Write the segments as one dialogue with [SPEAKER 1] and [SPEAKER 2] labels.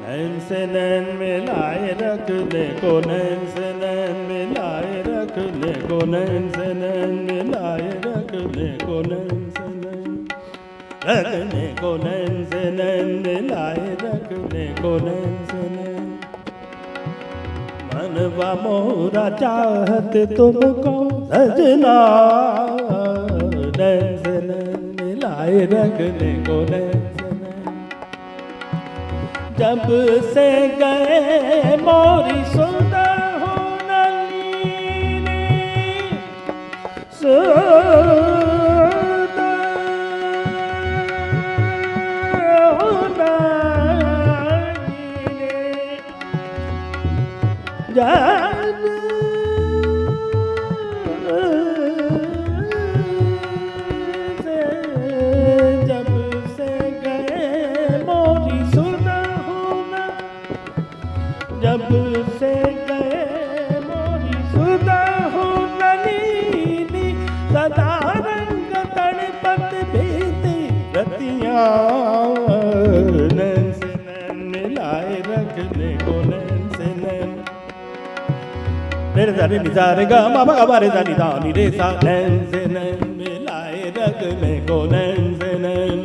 [SPEAKER 1] नैन से नैन मिलाए रखने को, नैन से नैन मिलाए रखने को, नैन से नैन मिलाए रखने को, नैन से नैन रखने को, नैन से नैन मिलाए रखने को, नैन से नैन। मनवा मोरा चाहत तुमको सजना, नैन से नैन मिलाए रखने को, नैन से नैन। जब से गए मोरी सुंदर हो नलीनी, जब से गए मोरी सुंदर हो न, जब से गए मोरी सुंदर हो नलीनी, सदा रंग तड़पत बीती रतियाँ, नैन से नैन मिलाए रखने को, नैन से नैन। मेरे दानी निजारे गा मा गा रे दानी दानी रे सा, नैन से नैन मिलाए रखने को, नैन से नैन।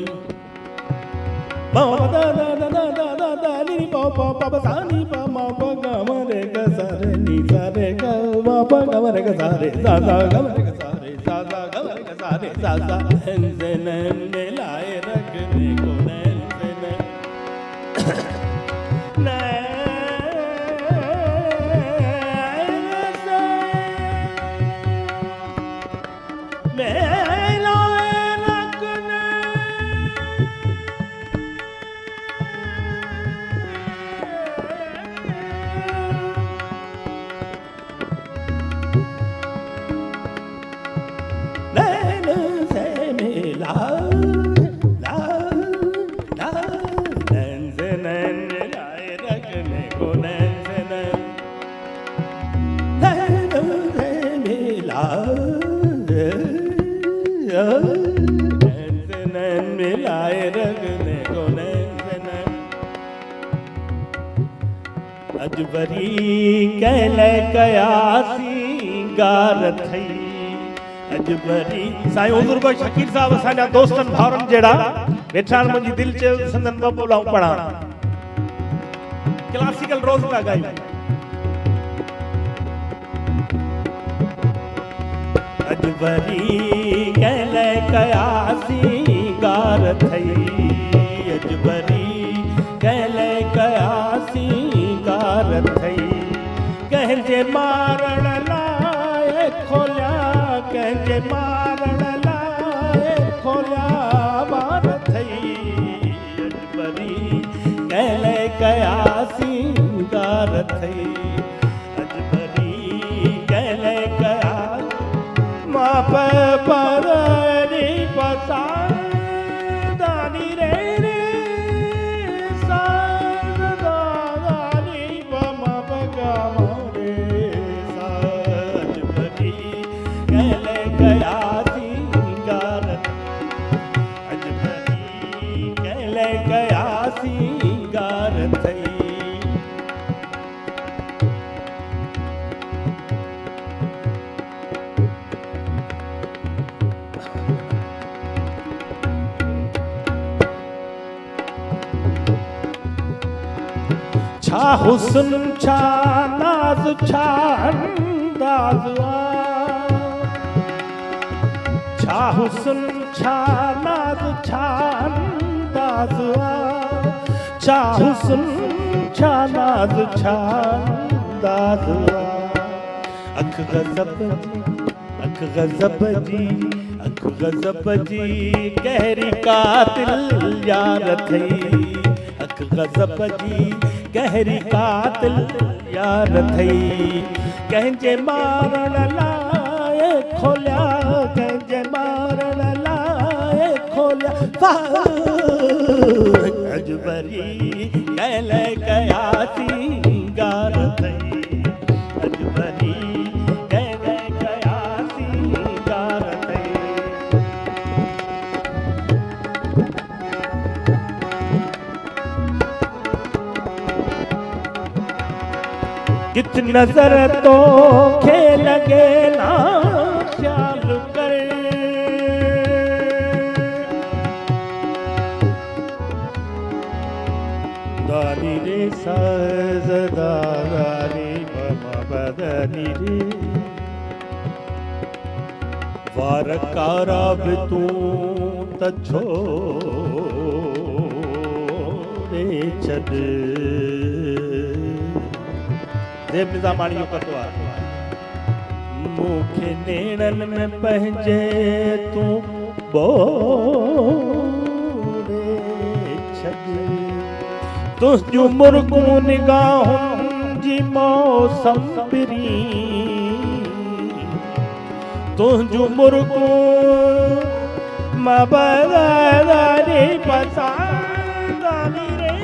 [SPEAKER 1] मा दा दा दा दा दा दा दा नी पा पा पा सा नी पा मा पा गा मा रे गा सा रे नी सा रे गा मा पा गा मा रे गा सा रे सा सा गा मा रे गा सा रे सा सा गा मा रे गा सा रे सा सा। नैन से नैन मिलाए रखने को, नैन से नैन। अजबरी कहले कयासी गार थई, अजबरी साईं हुजूर को शकीर साहब असांजा दोस्तन भावरन जेड़ा वेठा मुंहिंजी दिल च संदन बबूला पढ़ा क्लासिकल रोज पिया ॻाई। अजबरी कहले कयासी गार थई, अजबरी कहले कयासी गार थई, कंहिंजे मारण लाइ खोलिया, कंहिंजे मारण लाइ खोलिया वार थई, अजबरी कहले कयासी गार थई, अजबरी कहले कया मां पर पसा दानी रे रे सा दानी बमा बगा मोरे सा, अजबरी कहले कयासी गार, अजबरी कहले कयासी गार थई। छा हुस्न छा नाज छा अंदाज आ, छा हुस्न छा नाज छा अंदाज आ, छा हुस्न छा नाज छा अंदाज आ। अख गज़ब जी, अख गज़ब जी, अख गज़ब जी गहरी कातिल यार थई, अख गज़ब जी गहरी कातिल यार थई, कंहिंजे मारण लाइ खोलिया, कंहिंजे मारण लाइ खोलिया अजबरी कहले कयासी गार थई, अजबरी कहले कयासी गार थई। कित नजर तो खे लगे ना ख्याल कर। दानी रे सजदारी मम बदनी रे वारकारा तू तछो रे छद देव निजामाणियों कतो आ मुखे नेणन में पहजे तू बोरे छद तुझ मुर्गू निगाहों जी मौसम पिरी तुझ मुर्गू मबदारी पसादानी रे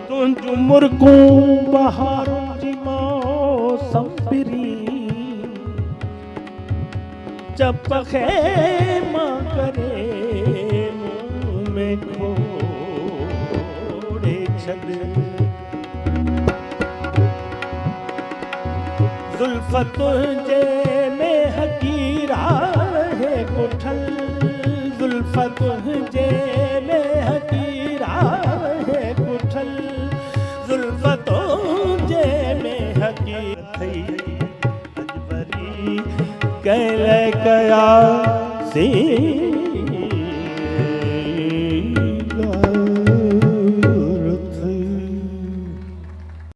[SPEAKER 1] तुझ मुर्गू बहारों जी मौसम पिरी चपखे मां करे मुंह में खोड़े छद जुल्फत तुझे में हकीरा है कुठल जुल्फत तुझे में हकीरा है कुठल जुल्फत तुझे में हकीर थई अजबरी कैले कया सी